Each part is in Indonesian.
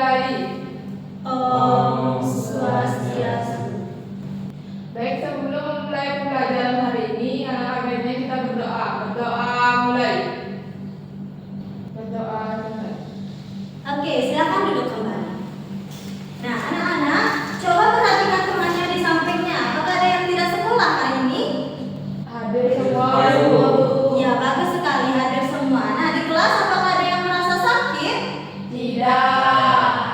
Bidadari. Om Swastiastu. Baik, sebelum memulai pembelajaran hari ini, anak-anaknya kita berdoa. Berdoa mulai. Berdoa mulai. Oke, silakan duduk kembali. Nah, anak-anak, coba perhatikan temannya di sampingnya. Apakah ada yang tidak sekolah hari ini? Hadir semua. Ya, bagus sekali hadir semua. Nah, di kelas apakah ada yang merasa sakit? Tidak.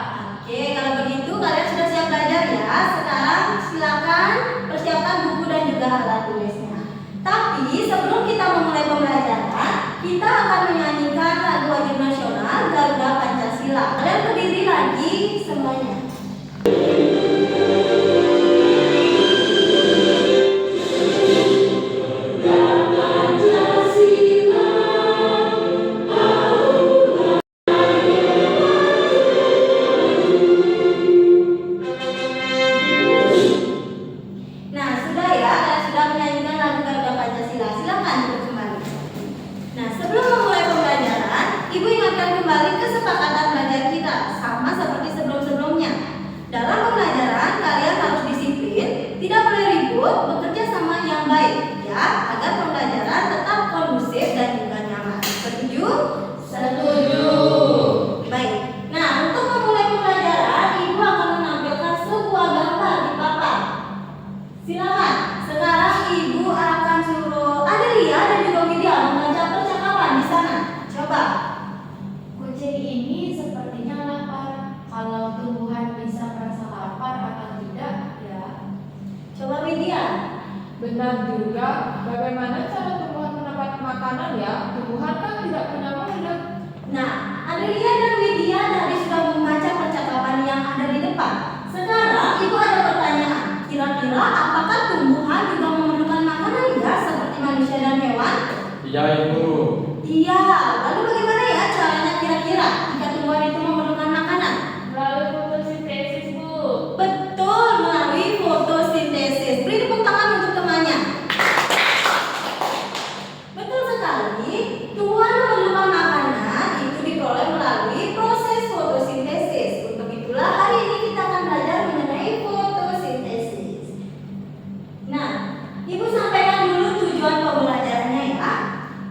Oke, kalau begitu kalian sudah siap belajar ya. Sekarang silakan persiapkan buku dan juga alat tulisnya. Tapi sebelum kita memulai pembelajaran, kita akan menyanyikan lagu wajib nasional Garuda Pancasila. Kalian berdiri lagi semuanya. Nah, sudah ya, kalian sudah menyanyikan lagu Garuda Pancasila. Silakan duduk kembali. Nah, sebelum memulai pembelajaran, Ibu ingatkan kembali kesepakatan belajar kita, sama seperti sebelum-sebelumnya. Dalam pembelajaran, kalian harus disiplin, tidak boleh ribut, bekerja sama yang baik, ya, agar pembelajaran tetap kondusif dan juga nyaman. Setuju? Setuju. Baik. Nah, untuk memulai pembelajaran, Ibu akan menampilkan sebuah gambar di papan. Silakan. Sekarang Ibu akan suruh Adelia dan juga Widya membaca percakapan di sana. Coba. Kucing ini sepertinya lapar. Kalau tumbuhan bisa merasa lapar atau tidak, ya. Coba Widya. Benar juga. Bagaimana cara tumbuhan mendapat makanan ya? Tumbuhan kan tidak punya mulut. Nah, Adelia dan Widya tadi sudah membaca percakapan yang ada di depan. Sekarang Ibu ada pertanyaan. Kira-kira apakah tumbuhan juga memerlukan makanan ya seperti manusia dan hewan? Iya, Ibu. Iya. Lalu bagaimana ya caranya kira-kira jika tumbuhan itu memerlukan makanan? Melalui fotosintesis, Bu. Betul, melalui fotosintesis. Beri tepuk tangan untuk temannya. Betul sekali. Tumbuhan memerlukan makanan itu diperoleh melalui proses fotosintesis. Untuk itulah hari ini kita akan belajar mengenai fotosintesis. Nah, Ibu sampaikan dulu tujuan pembelajarannya ya.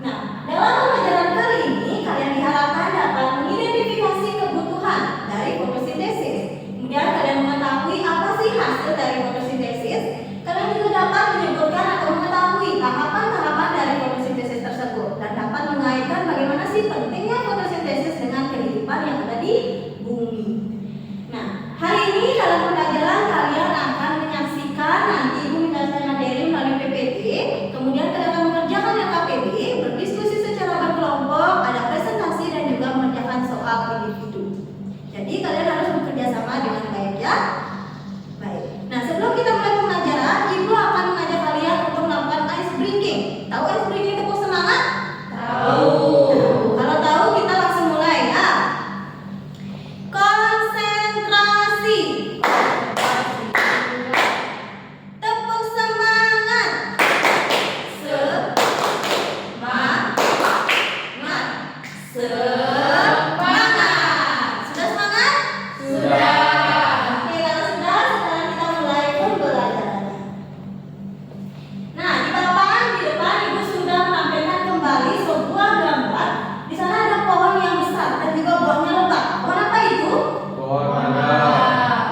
Nah, dalam pembelajaran kali ini kalian diharapkan dapat mengidentifikasi kebutuhan dari fotosintesis. Kemudian kalian mengetahui apa sih hasil dari fotosintesis. Kalian juga dapat menyebutkan atau mengetahui tahapan-tahapan dari fotosintesis tersebut dan dapat mengaitkan bagaimana sih pentingnya fotosintesis dengan kehidupan yang ada di bumi. Nah, hari ini dalam pembelajaran kalian akan menyaksikan nanti Ibu menjelaskan materi melalui PPT, kemudian kalian akan mengerjakan LKPD, berdiskusi secara berkelompok, ada presentasi dan juga mengerjakan soal individu. Jadi kalian harus bekerja sama dengan baik ya. Baik. Nah, sebelum kita mulai pembelajaran, Ibu akan mengajak kalian untuk melakukan ice breaking. Tahu ice breaking tepuk semangat? Tahu. Kalau tahu kita langsung mulai ya. Konsentrasi. Tepuk semangat. Semangat. Semangat. Sudah semangat? Sudah. Oke, kalau sudah, sekarang kita mulai pembelajarannya. Nah, di papan di depan Ibu sudah menampilkan kembali sebuah gambar. Di sana ada pohon yang besar dan juga buahnya lebat. Pohon apa itu? Pohon mangga.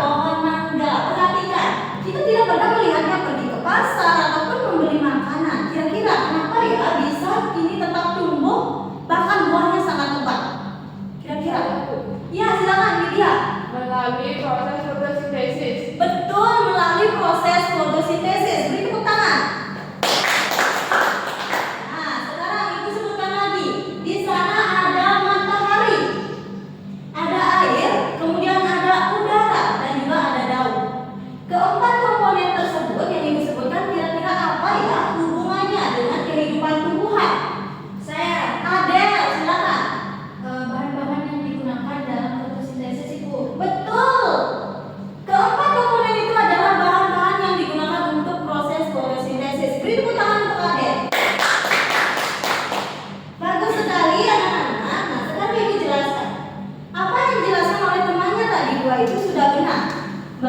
Pohon mangga. Perhatikan, kita tidak pernah melihatnya pergi ke pasar ataupun membeli makanan. Kira-kira kenapa ya bisa ini tetap tumbuh, bahkan buahnya sangat lebat?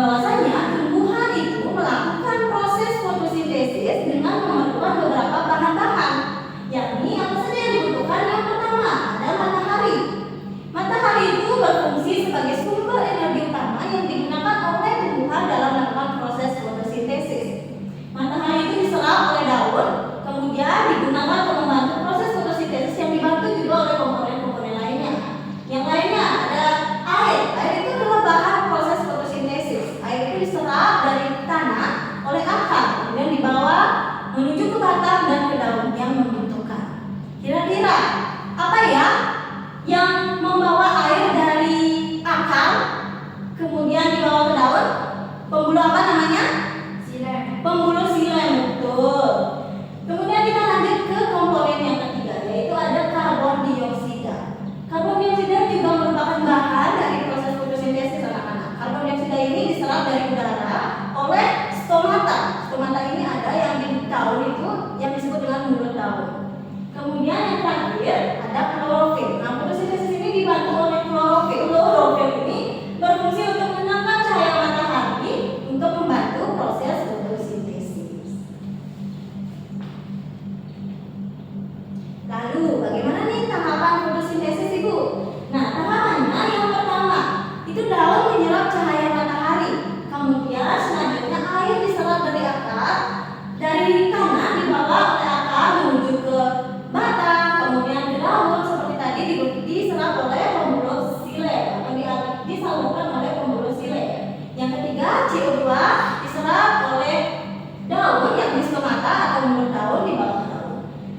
bahwasanya tumbuhan itu melakukan proses fotosintesis dengan memerlukan beberapa bahan-bahan, yakni apa saja yang dibutuhkan. Yang pertama ada matahari. Matahari itu berfungsi sebagai sumber energi utama yang digunakan oleh tumbuhan dalam melakukan proses fotosintesis. Matahari itu diserap oleh daun, kemudian digunakan untuk membantu proses fotosintesis yang dibantu juga oleh komponen-komponen lainnya. Yang lainnya ada air. Air itu adalah bahan proses fotosintesis. Air itu diserap dari tanah oleh akar, kemudian dibawa menuju ke batang dan ke daun yang membutuhkan. Kira-kira apa ya yang membawa air dari akar kemudian dibawa ke daun? Pembuluh apa namanya? Silem. Pembuluh silem, betul. Kemudian kita lanjut ke komponen yang ketiga, yaitu ada karbon dioksida. Karbon dioksida juga merupakan bahan dari proses fotosintesis anak-anak. Karbon dioksida ini diserap dari udara oleh stomata. Stomata ini ada yang di daun itu yang disebut dengan mulut daun. Kemudian yang terakhir ada klorofil. Nah, fotosintesis ini dibantu oleh klorofil. Klorofil ini berfungsi untuk menangkap cahaya matahari untuk membantu proses fotosintesis. Lalu, bagaimana nih tahapan fotosintesis, Ibu? Nah, tahapannya yang pertama itu daun menyerap cahaya matahari. Kemudian selanjutnya air diserap dari akar, dari tanah dibawa oleh akar menuju ke batang, kemudian ke daun seperti tadi diserap oleh pembuluh silem atau disalurkan oleh pembuluh silem. Yang ketiga, CO2 diserap oleh daun yang di stomata atau mulut daun dibawa ke daun.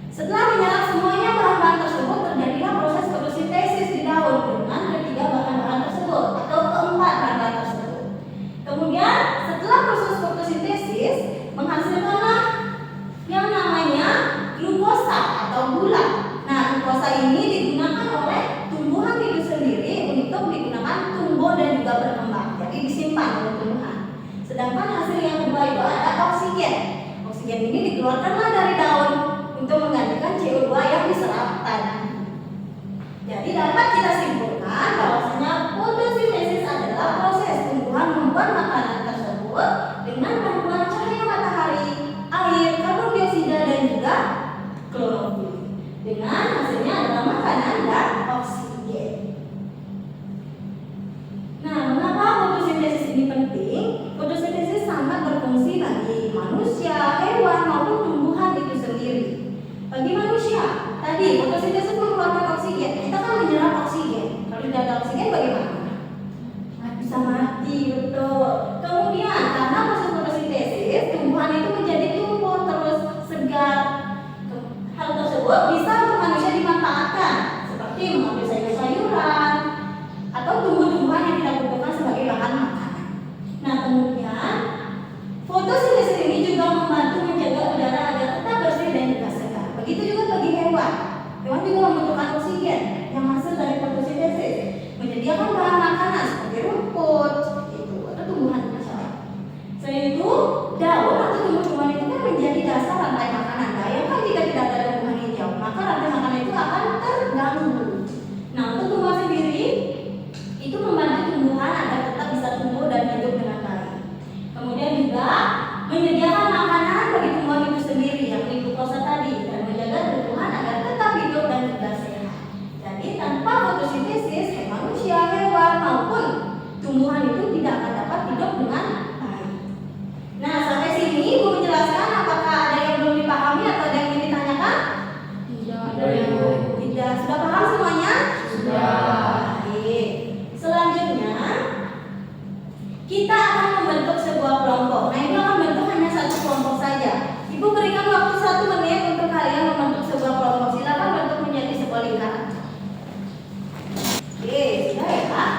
Setelah menyerap semuanya bahan-bahan tersebut, terjadilah proses fotosintesis di daun dengan ketiga bahan-bahan tersebut atau keempat bahan-bahan tersebut. Kemudian setelah proses fotosintesis menghasilkanlah yang namanya glukosa atau gula. Nah, glukosa ini digunakan oleh tumbuhan itu sendiri untuk digunakan tumbuh dan juga berkembang. Jadi disimpan oleh tumbuhan. Sedangkan hasil yang kedua itu ada oksigen. Oksigen ini dikeluarkanlah dari daun untuk menggantikan CO2 yang diserap tadi. Jadi dapat kita simpulkan bahwasanya fotosintesis adalah proses tumbuhan membuat makanan tersebut dengan bantuan cahaya matahari, air, karbon dioksida dan juga klorofil. Dengan hasilnya adalah makanan dan oksigen. Nah, mengapa fotosintesis ini penting? Fotosintesis sangat berfungsi bagi manusia, hewan maupun tumbuhan itu sendiri. Bagi manusia, tadi fotosintesis mengeluarkan oksigen. Kita kan menyerap oksigen. Kalau tidak ada oksigen bagaimana? Bisa mati, betul. Kemudian karena proses fotosintesis, tumbuhan itu menjadi tumbuh terus segar. Hal tersebut bisa untuk manusia dimanfaatkan, seperti mengambil sayur-sayuran atau tumbuh-tumbuhan yang kita butuhkan sebagai bahan makanan. Nah, kemudian fotosintesis ini juga membantu menjaga udara agar tetap bersih dan juga segar. Begitu juga bagi hewan. Hewan juga membutuhkan oksigen yang hasil dari fotosintesis, menyediakan bahan makanan seperti rumput, itu atau tumbuhan kecil. Selain itu, daun atau tumbuh-tumbuhan itu kan menjadi dasar rantai makanan. Bayangkan jika tidak ada tumbuhan hijau, maka rantai makanan itu akan terganggu. Nah, untuk tumbuhan sendiri itu membantu tumbuhan agar tetap bisa tumbuh dan hidup dengan baik. Kemudian juga menyediakan makanan bagi tumbuhan itu sendiri, yakni glukosa tadi, dan menjaga tumbuhan agar tetap hidup dan juga sehat. Jadi tanpa fotosintesis, manusia, hewan maupun tumbuhan itu tidak akan dapat hidup dengan baik. Nah, sampai sini Ibu menjelaskan. Apakah ada yang belum dipahami atau ada yang ingin ditanyakan? Tidak. Sudah paham semuanya? Sudah. Baik. Selanjutnya kita akan membentuk sebuah kelompok. Nah, ini akan membentuk hanya satu kelompok saja. Ibu berikan waktu 1 menit untuk kalian membentuk sebuah kelompok. Silakan bentuk menjadi sebuah lingkaran. Oke, sudah ya, Pak?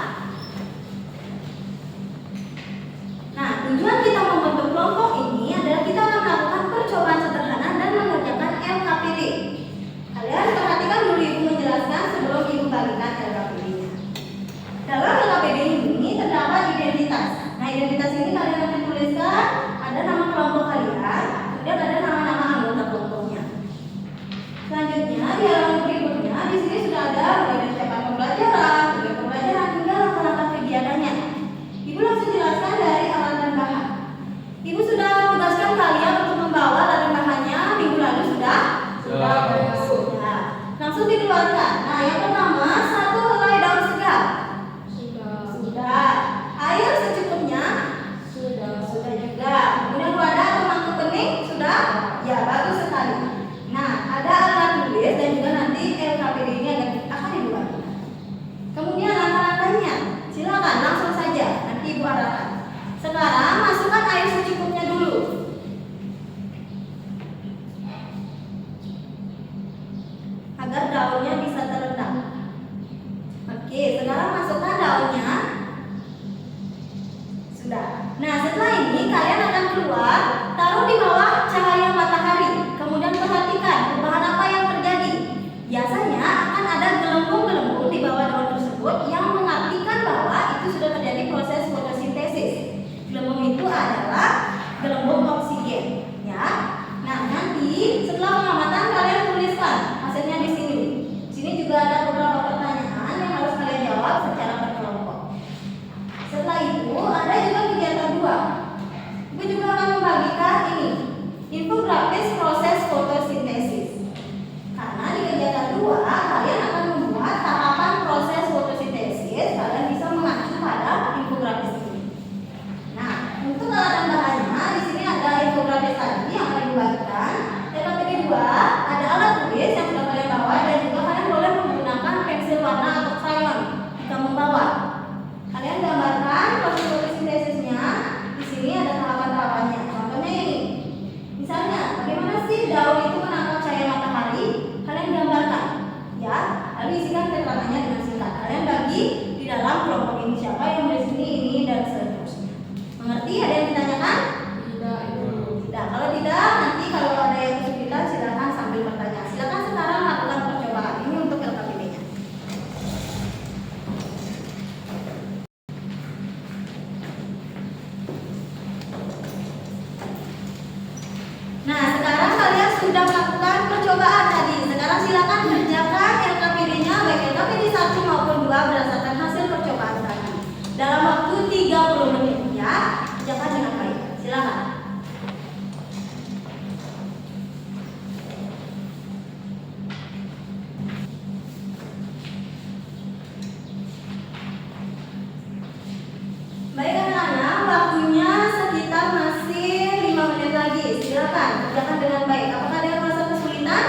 silakan kerjakan dengan baik. Apakah ada yang merasa kesulitan?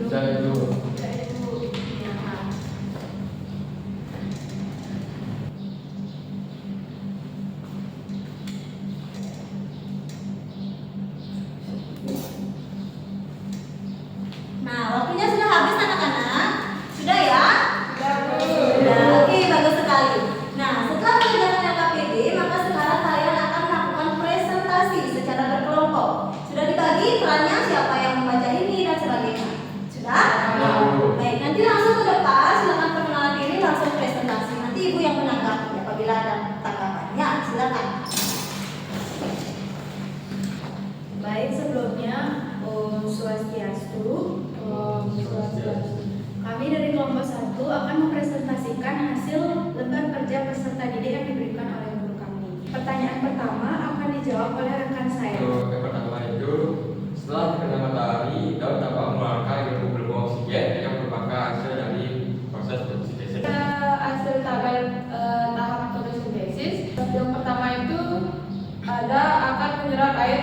Saya itu. Ya. Nah, waktunya sudah habis anak-anak. Sudah ya? Sudah, Bu. Sudah. Oke, bagus sekali. Nah, setelah mengerjakan LKPD, maka sekarang kalian akan melakukan presentasi secara berkelompok. Sudah dibagi perannya siapa yang membaca ini dan sebagainya. Sudah? Ya, Bu. Baik, nanti langsung ke depan, silakan perkenalan diri, langsung presentasi. Nanti ibu yang menanggapi apabila ada tanggapannya. Silakan. Baik, sebelumnya Om Swastiastu. Kami dari kelompok 1 akan mempresentasikan hasil lembar kerja peserta didik yang diberikan oleh guru kami. Pertanyaan pertama akan dijawab oleh rekan saya. Untuk yang pertama itu, setelah terkena matahari, daun dapat mengeluarkan gelembung oksigen yang merupakan hasil dari proses fotosintesis. Hasil tabel tahap fotosintesis. Yang pertama itu ada akan menyerap air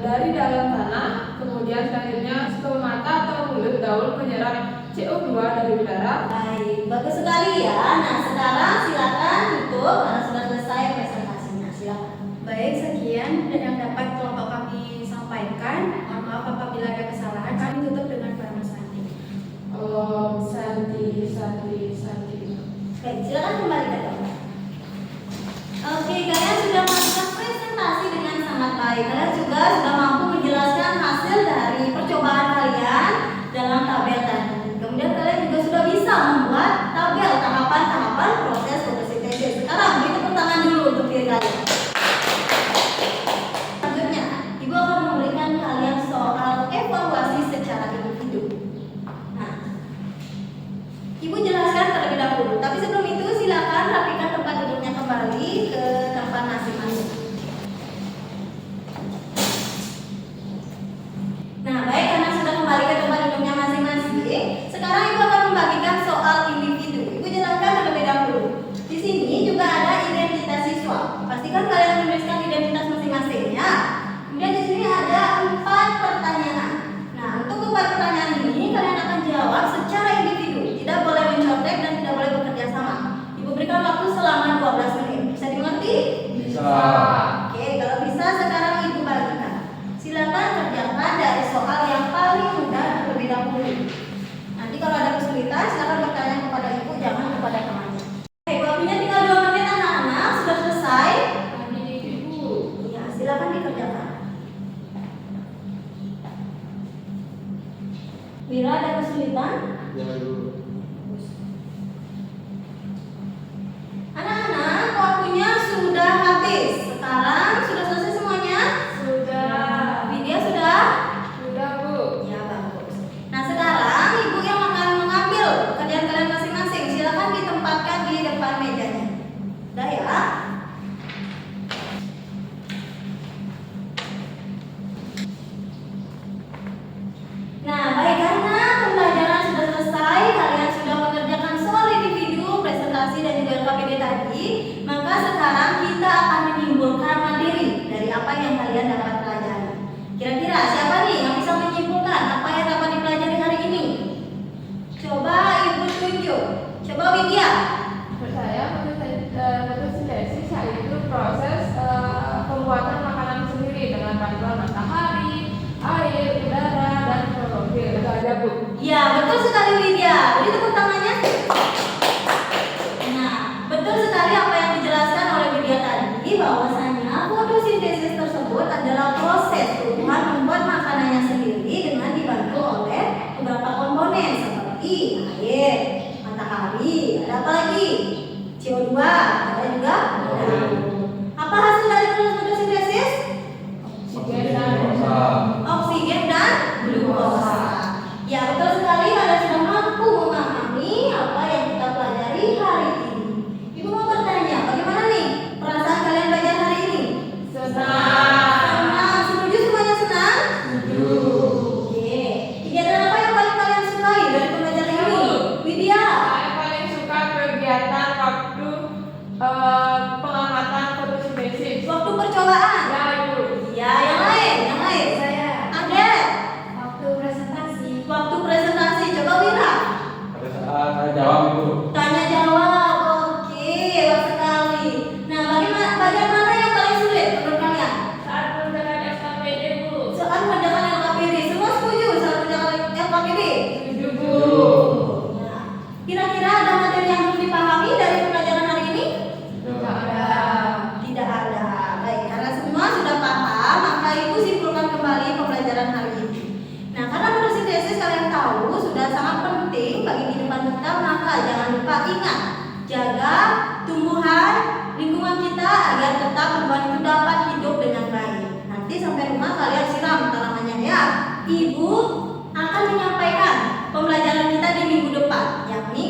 dari dalam tanah, kemudian selanjutnya stomata atau mulut daun menyerap CO2 dari udara. Baik, bagus sekali ya. Nah, sekarang silakan tutup karena sudah selesai presentasinya. Silakan. Baik, sekian dan yang dapat kelompok kami sampaikan. Mohon maaf apabila ada kesalahan. Kami tutup dengan Para Santi. Om Santi, Santi, Santi. Baik, silakan kembali ke tempat. Oke, kalian sudah melakukan presentasi dengan sangat baik. Kalian juga sudah mampu menjelaskan hasil dari percobaan kalian dalam tabel tadi. Kemudian kalian juga sudah bisa membuat tabel tahapan-tahapan proses fotosintesis. Sekarang beri tepuk tangan dulu untuk diri kalian. Selanjutnya, Ibu akan memberikan kalian soal evaluasi secara individu. Nah, Ibu jelaskan terlebih dahulu. Tapi sebelum itu silakan rapikan tempat duduknya kembali ke tempat masing-masing. Nah, baik, karena sudah kembali ke tempat duduknya masing-masing, sekarang Ibu akan membagikan soal individu. Ibu jelaskan terlebih dahulu. Di sini juga ada identitas siswa. Pastikan kalian menuliskan identitas masing-masing ya. Kemudian di sini ada 4 pertanyaan. Nah, untuk 4 pertanyaan ini kalian akan jawab secara individu. Tidak boleh mencontek dan tidak boleh bekerja sama. Ibu berikan waktu selama 12 menit. Bisa dimengerti? Bisa. Oke, kalau bisa sekarang Ibu bagikan. Silakan kerjakan dari soal yang paling mudah terlebih dahulu. Nanti kalau ada kesulitan silakan bertanya kepada Ibu, jangan kepada temannya. Oke, waktunya tinggal 2 menit anak-anak. Sudah selesai? Kami Ibu. Iya, silakan dikerjakan. Bila ada kesulitan, Ya, Bu. anak-anak, waktunya sudah habis. Sekarang sudah selesai semuanya? Sudah. Video sudah? Sudah, Bu. Ya, bagus. Nah, sekarang Ibu yang akan mengambil pekerjaan kalian masing-masing. Silakan ditempatkan di depan mejanya. Udah ya? Nah, baik, karena pembelajaran sudah selesai, kalian sudah mengerjakan soal individu, presentasi dan juga LKPD tadi, maka sekarang kita akan menyimpulkan materi dari apa yang kalian dapat pelajari. Kira-kira siapa nih yang bisa menyimpulkan apa yang dapat dipelajari hari ini? Coba Ibu tunjuk. Coba Widya. Menurut saya fotosintesis yaitu proses pembuatan makanan sendiri dengan bantuan matahari, air, udara, dan klorofil. Itu aja, Bu. Ya, betul sekali Widya. Beri tepuk tangannya. Nah, betul sekali apa yang dijelaskan oleh Widya tadi, bahwasanya fotosintesis tersebut adalah proses tumbuhan membuat makanannya sendiri dengan dibantu oleh beberapa komponen seperti air, matahari, ada apa lagi? CO2, ada juga udara. Apa hasil dari proses fotosintesis? Oksigen dan Oksigen dan glukosa. Ya, betul sekali. Kalian sudah mampu memahami apa yang kita pelajari hari ini. Ibu mau bertanya, bagaimana nih perasaan kalian belajar hari ini? senang. Senang. Setuju semuanya senang? Setuju. Oke. Kegiatan apa yang paling kalian sukai dari pembelajaran ini? Widya. Saya paling suka kegiatan waktu jaga tumbuhan lingkungan kita agar tetap tumbuhan itu dapat hidup dengan baik. Nanti sampai rumah kalian siram tanamannya ya. Ibu akan menyampaikan pembelajaran kita di minggu depan, yakni